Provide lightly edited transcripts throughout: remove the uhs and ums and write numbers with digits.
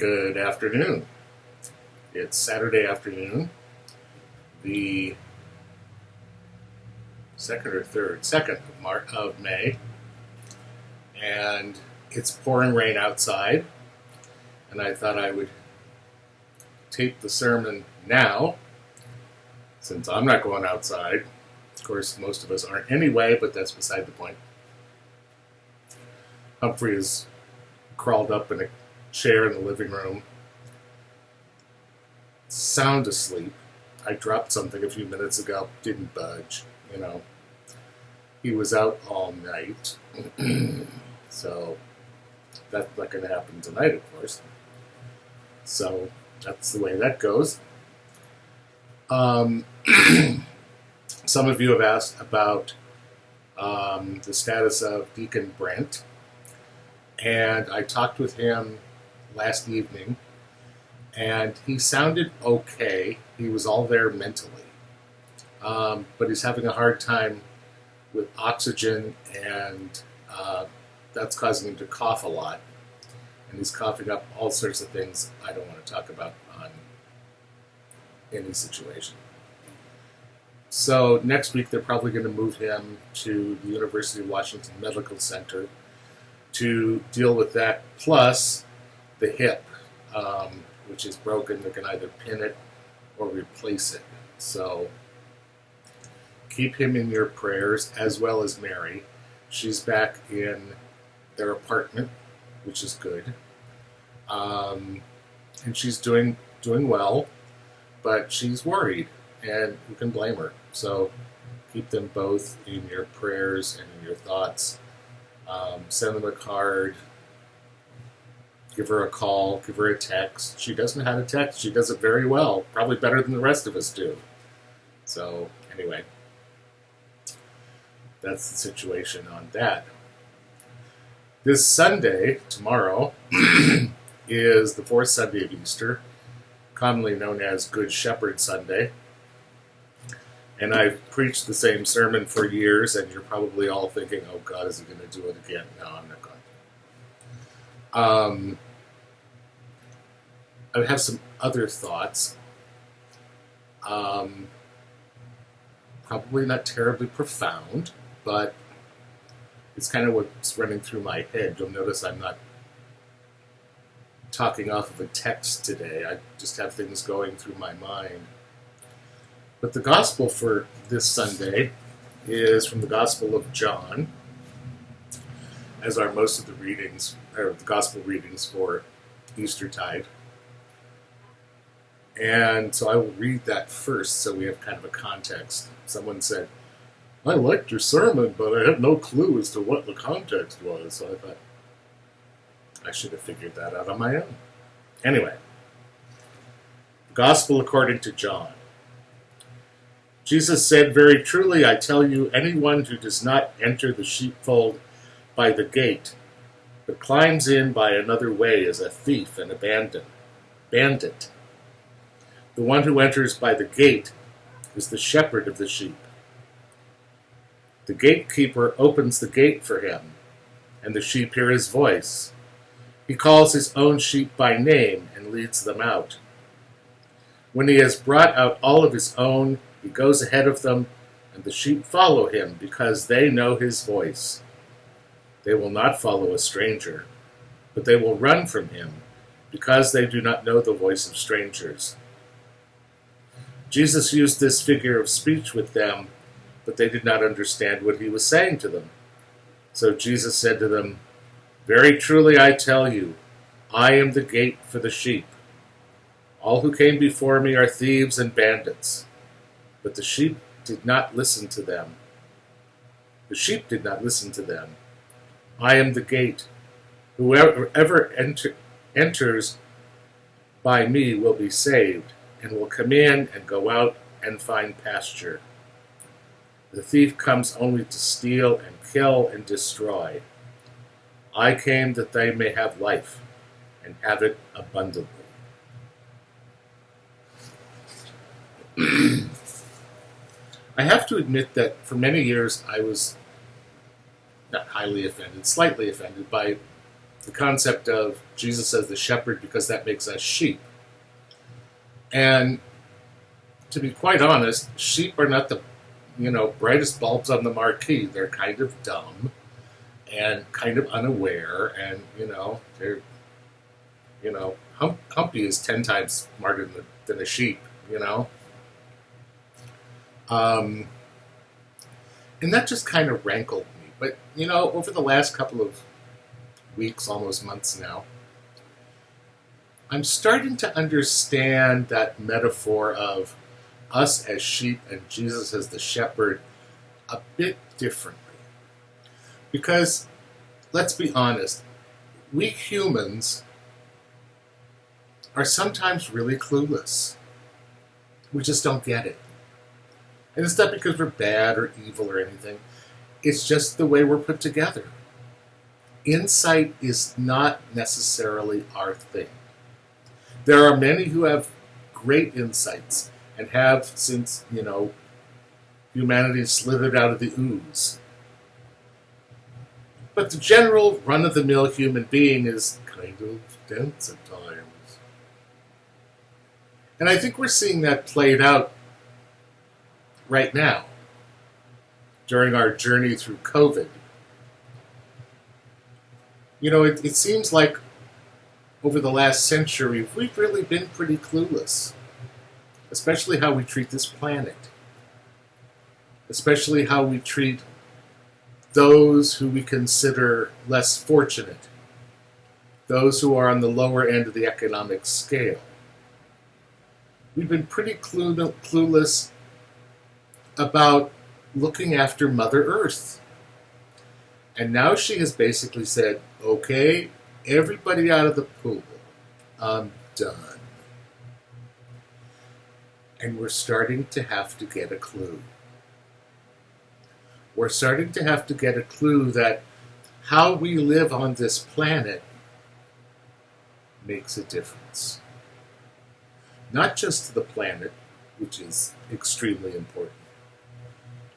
Good afternoon. It's Saturday afternoon, the 2nd of May, and it's pouring rain outside, and I thought I would tape the sermon now, since I'm not going outside. Of course, most of us aren't anyway, but that's beside the point. Humphrey is crawled up in a chair in the living room, sound asleep. I dropped something a few minutes ago, didn't budge, He was out all night, so that's not going to happen tonight, of course. So that's the way that goes. Some of you have asked about the status of Deacon Brent, and I talked with him last evening, and he sounded okay. He was all there mentally, but he's having a hard time with oxygen, and that's causing him to cough a lot, and he's coughing up all sorts of things I don't want to talk about on any situation. So next week they're probably going to move him to the University of Washington Medical Center to deal with that, plus the hip, which is broken. They can either pin it or replace it. So keep him in your prayers, as well as Mary. She's back in their apartment, which is good. And she's doing well, but she's worried, and who can blame her? So keep them both in your prayers and in your thoughts. Send them a card. Give her a call. Give her a text. She doesn't know how to text. She does it very well. Probably better than the rest of us do. So, anyway. That's the situation on that. This Sunday, tomorrow, is the fourth Sunday of Easter, commonly known as Good Shepherd Sunday. And I've preached the same sermon for years, and you're probably all thinking, oh God, is he going to do it again? No, I'm not going to. I have some other thoughts. Probably not terribly profound, but it's kind of what's running through my head. You'll notice I'm not talking off of a text today. I just have things going through my mind. But the gospel for this Sunday is from the Gospel of John, as are most of the readings, or the gospel readings for Eastertide. And so I will read that first so we have kind of a context. Someone said, I liked your sermon, but I had no clue as to what the context was. So I thought I should have figured that out on my own. Anyway, Gospel according to John. Jesus said, Very truly, I tell you, anyone who does not enter the sheepfold by the gate, but climbs in by another way is a thief and a bandit. The one who enters by the gate is the shepherd of the sheep. The gatekeeper opens the gate for him, and the sheep hear his voice. He calls his own sheep by name and leads them out. When he has brought out all of his own, he goes ahead of them, and the sheep follow him because they know his voice. They will not follow a stranger, but they will run from him because they do not know the voice of strangers. Jesus used this figure of speech with them, but they did not understand what he was saying to them. So Jesus said to them, Very truly I tell you, I am the gate for the sheep. All who came before me are thieves and bandits, but the sheep did not listen to them. The sheep did not listen to them. I am the gate. Whoever enters by me will be saved, and will come in and go out and find pasture. The thief comes only to steal and kill and destroy. I came that they may have life and have it abundantly. I have to admit that for many years I was not highly offended, slightly offended by the concept of Jesus as the shepherd because that makes us sheep. And to be quite honest, sheep are not the brightest bulbs on the marquee. They're kind of dumb and kind of unaware, and they're Humpy is 10 times smarter than a sheep, and that just kind of rankled me. But over the last couple of weeks, almost months now, I'm starting to understand that metaphor of us as sheep and Jesus as the shepherd a bit differently. Because, let's be honest, we humans are sometimes really clueless. We just don't get it. And it's not because we're bad or evil or anything. It's just the way we're put together. Insight is not necessarily our thing. There are many who have great insights and have since, humanity slithered out of the ooze. But the general run-of-the-mill human being is kind of dense at times. And I think we're seeing that played out right now during our journey through COVID. It seems like over the last century, we've really been pretty clueless, especially how we treat this planet, especially how we treat those who we consider less fortunate, those who are on the lower end of the economic scale. We've been pretty clueless about looking after Mother Earth. And now she has basically said, okay, everybody out of the pool. I'm done. And we're starting to have to get a clue. We're starting to have to get a clue that how we live on this planet makes a difference. Not just to the planet, which is extremely important,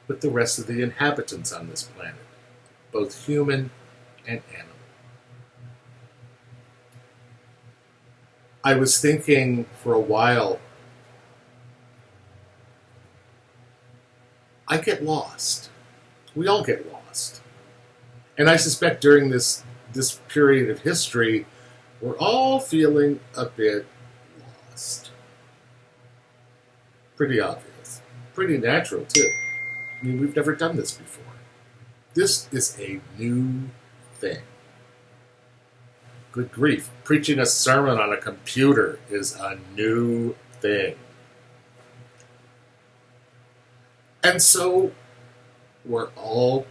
but the rest of the inhabitants on this planet, both human and animal. I was thinking for a while, I get lost. We all get lost. And I suspect during this period of history, we're all feeling a bit lost. Pretty obvious. Pretty natural, too. I mean, we've never done this before. This is a new thing. Good grief. Preaching a sermon on a computer is a new thing. And so we're all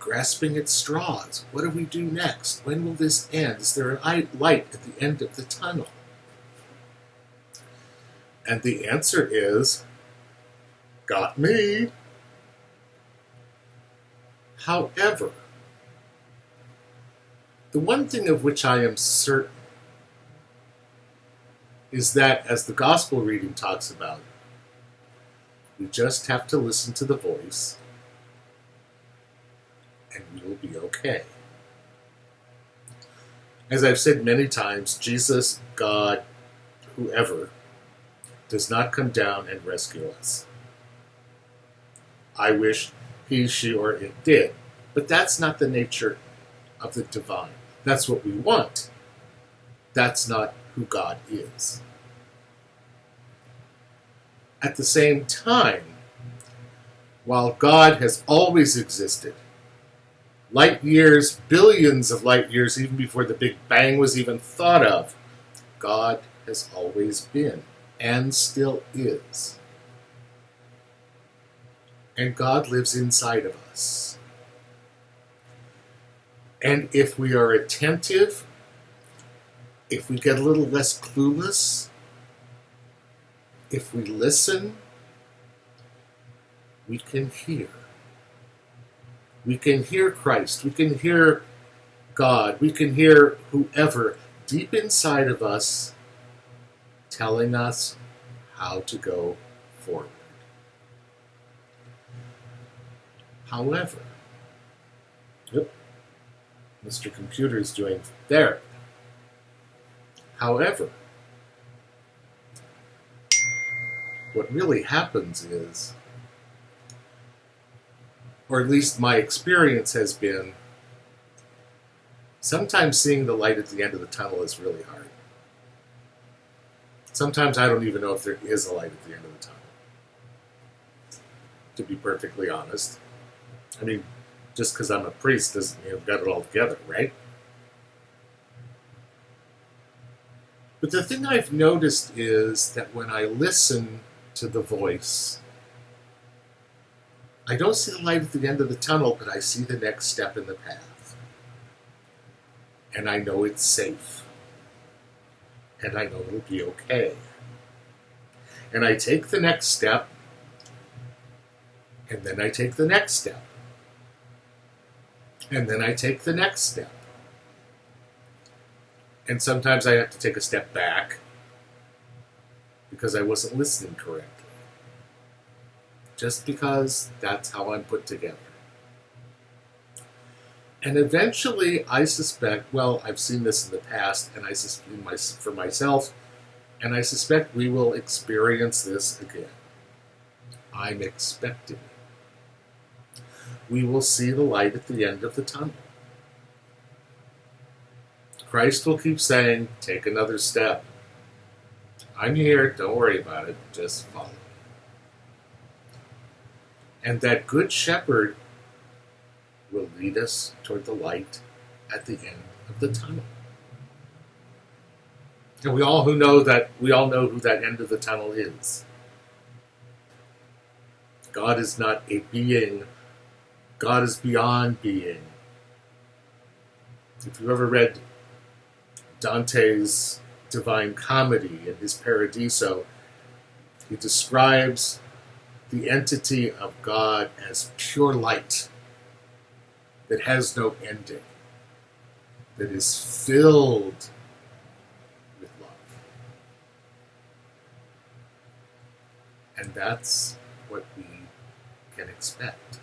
grasping at straws. What do we do next? When will this end? Is there a light at the end of the tunnel? And the answer is, got me. However, the one thing of which I am certain is that, as the gospel reading talks about, we just have to listen to the voice, and we will be okay. As I've said many times, Jesus, God, whoever, does not come down and rescue us. I wish he, she, or it did. But that's not the nature of the divine. That's what we want. That's not who God is. At the same time, while God has always existed, light years, billions of light years, even before the Big Bang was even thought of, God has always been and still is. And God lives inside of us. And if we are attentive, if we get a little less clueless, if we listen, we can hear. We can hear Christ. We can hear God. We can hear whoever deep inside of us telling us how to go forward. However, Mr. Computer is doing there. However, what really happens is, or at least my experience has been, sometimes seeing the light at the end of the tunnel is really hard. Sometimes I don't even know if there is a light at the end of the tunnel, to be perfectly honest. I mean, just because I'm a priest doesn't mean I've got it all together, right? But the thing I've noticed is that when I listen to the voice, I don't see the light at the end of the tunnel, but I see the next step in the path. And I know it's safe. And I know it'll be okay. And I take the next step, and then I take the next step. And then I take the next step. And sometimes I have to take a step back because I wasn't listening correctly. Just because that's how I'm put together. And eventually, I suspect, well, I've seen this in the past, and for myself, and I suspect we will experience this again. I'm expecting. We will see the light at the end of the tunnel. Christ will keep saying, take another step. I'm here, don't worry about it, just follow me. And that good shepherd will lead us toward the light at the end of the tunnel. And we all know who that end of the tunnel is. God is not a being. God is beyond being. If you've ever read Dante's Divine Comedy in his Paradiso, he describes the entity of God as pure light that has no ending, that is filled with love. And that's what we can expect.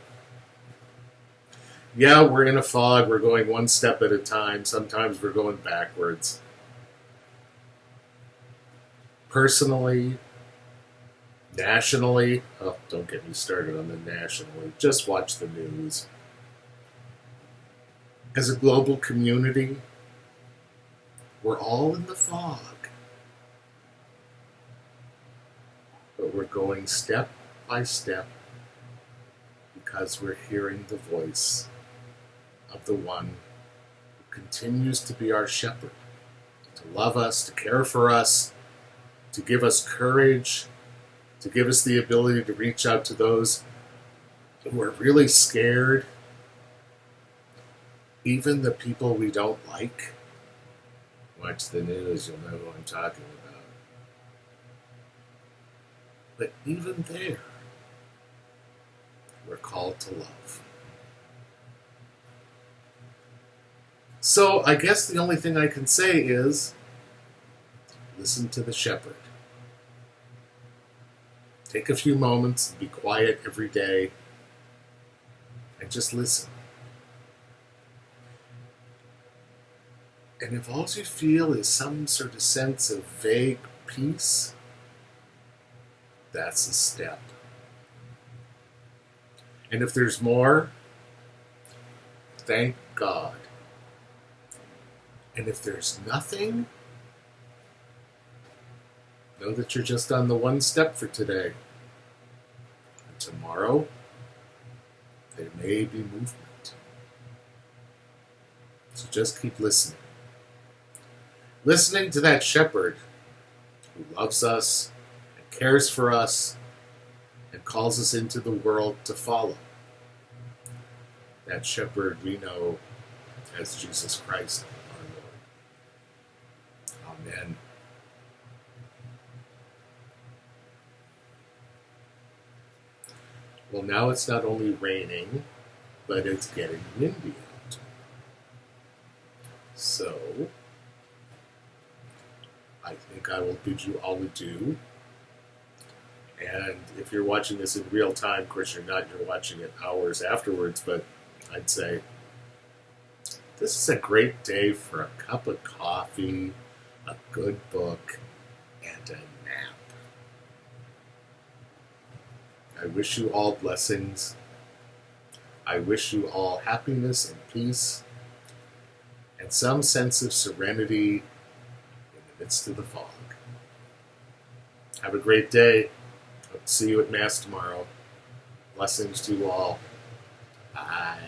Yeah, we're in a fog, we're going one step at a time, sometimes we're going backwards. Personally, nationally, oh, don't get me started on the nationally, just watch the news. As a global community, we're all in the fog. But we're going step by step because we're hearing the voice of the one who continues to be our shepherd, to love us, to care for us, to give us courage, to give us the ability to reach out to those who are really scared, even the people we don't like. Watch the news, you'll know who I'm talking about. But even there, we're called to love. So I guess the only thing I can say is, listen to the shepherd. Take a few moments, be quiet every day, and just listen. And if all you feel is some sort of sense of vague peace, that's a step. And if there's more, thank God. And if there's nothing, know that you're just on the one step for today. And tomorrow, there may be movement. So just keep listening. Listening to that shepherd who loves us and cares for us and calls us into the world to follow. That shepherd we know as Jesus Christ, our Lord. Amen. Well, now it's not only raining, but it's getting windy out. So, I think I will bid you all adieu. And if you're watching this in real time, of course you're not, you're watching it hours afterwards, but I'd say This is a great day for a cup of coffee, a good book, and a nap. I wish you all blessings. I wish you all happiness and peace and some sense of serenity in the midst of the fog. Have a great day. Hope to see you at Mass tomorrow. Blessings to you all. Bye.